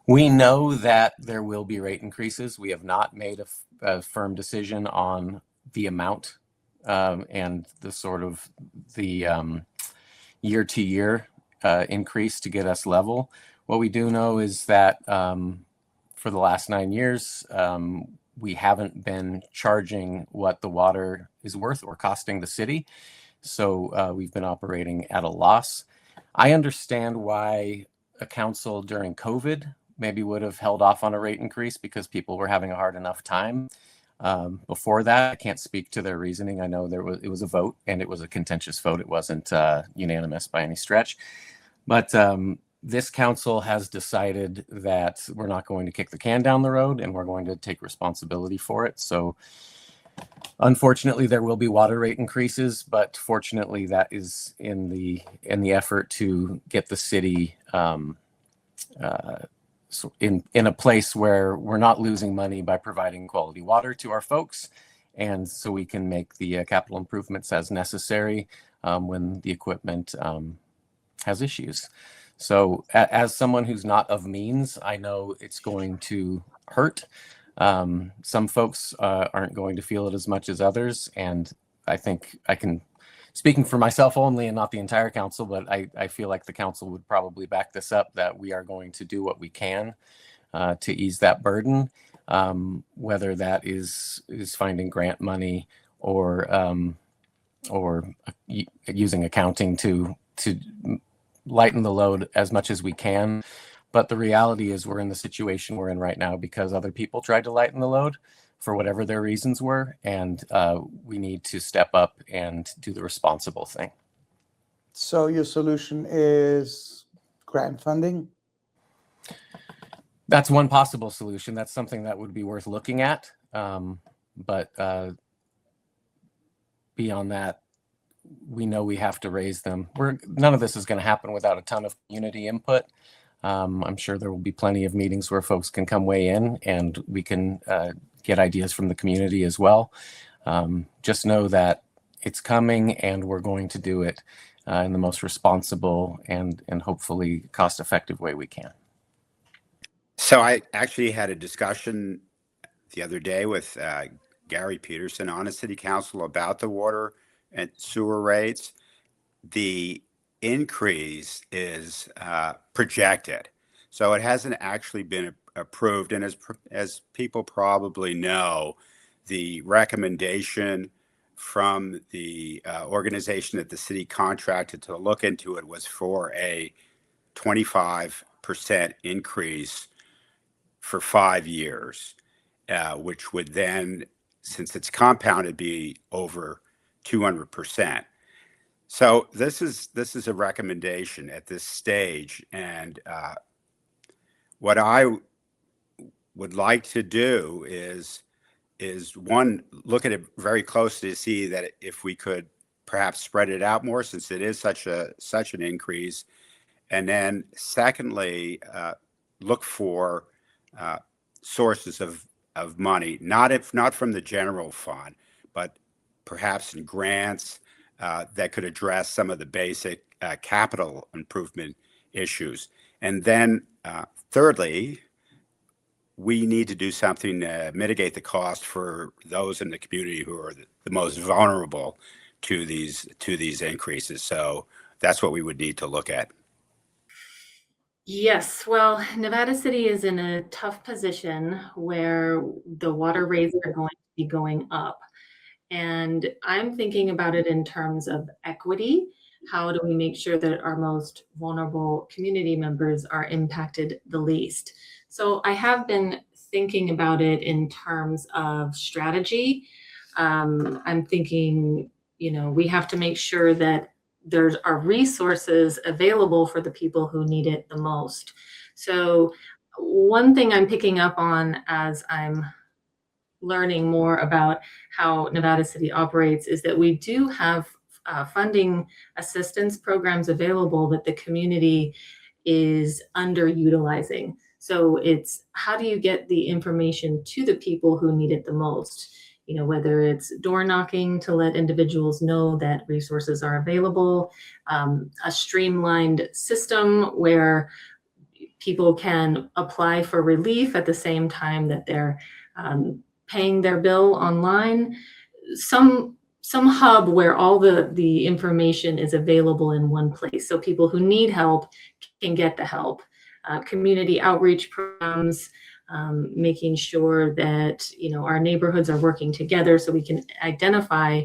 We know that there will be rate increases. We have not made a firm decision on the amount and the sort of the year-to-year increase to get us level. What we do know is that for the last 9 years, we haven't been charging what the water is worth or costing the city. So we've been operating at a loss. I understand why a council during COVID maybe would have held off on a rate increase because people were having a hard enough time. Before that, I can't speak to their reasoning. I know it was a vote, and it was a contentious vote. It wasn't unanimous by any stretch. But this council has decided that we're not going to kick the can down the road, and we're going to take responsibility for it. So unfortunately, there will be water rate increases, but fortunately, that is in the effort to get the city in a place where we're not losing money by providing quality water to our folks, and so we can make the capital improvements as necessary when the equipment has issues. So as someone who's not of means, I know it's going to hurt. Some folks aren't going to feel it as much as others, and I think I can, speaking for myself only and not the entire council, but I feel like the council would probably back this up, that we are going to do what we can to ease that burden, whether that is finding grant money or using accounting to lighten the load as much as we can. But the reality is we're in the situation we're in right now because other people tried to lighten the load for whatever their reasons were, and we need to step up and do the responsible thing. So your solution is grant funding? That's one possible solution. That's something that would be worth looking at. But beyond that, we know we have to raise them. None of this is going to happen without a ton of community input. I'm sure there will be plenty of meetings where folks can come weigh in, and we can get ideas from the community as well. Just know that it's coming, and we're going to do it in the most responsible and hopefully cost-effective way we can. So I actually had a discussion the other day with Gary Peterson on the city council about the water and sewer rates. The increase is projected, so it hasn't actually been approved. And as people probably know, the recommendation from the organization that the city contracted to look into it was for a 25% increase for 5 years, which would then, since it's compounded, be over 200%. So this is a recommendation at this stage, and what I would like to do is one, look at it very closely to see that if we could perhaps spread it out more, since it is such an increase, and then secondly, look for sources of money, not from the general fund, but perhaps in grants that could address some of the basic capital improvement issues. And then thirdly, we need to do something to mitigate the cost for those in the community who are the most vulnerable to these increases. So that's what we would need to look at. Yes, well, Nevada City is in a tough position where the water rates are going to be going up. And I'm thinking about it in terms of equity. How do we make sure that our most vulnerable community members are impacted the least? So I have been thinking about it in terms of strategy. I'm thinking, we have to make sure that there are resources available for the people who need it the most. So one thing I'm picking up on as I'm learning more about how Nevada City operates is that we do have funding assistance programs available that the community is underutilizing. So it's how do you get the information to the people who need it the most? Whether it's door knocking to let individuals know that resources are available, a streamlined system where people can apply for relief at the same time that they're paying their bill online. Some hub where all the information is available in one place, so people who need help can get the help. Community outreach programs, making sure that our neighborhoods are working together so we can identify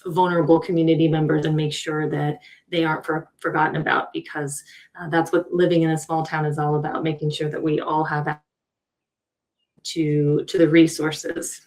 vulnerable community members and make sure that they aren't forgotten about, because that's what living in a small town is all about, making sure that we all have access to the resources.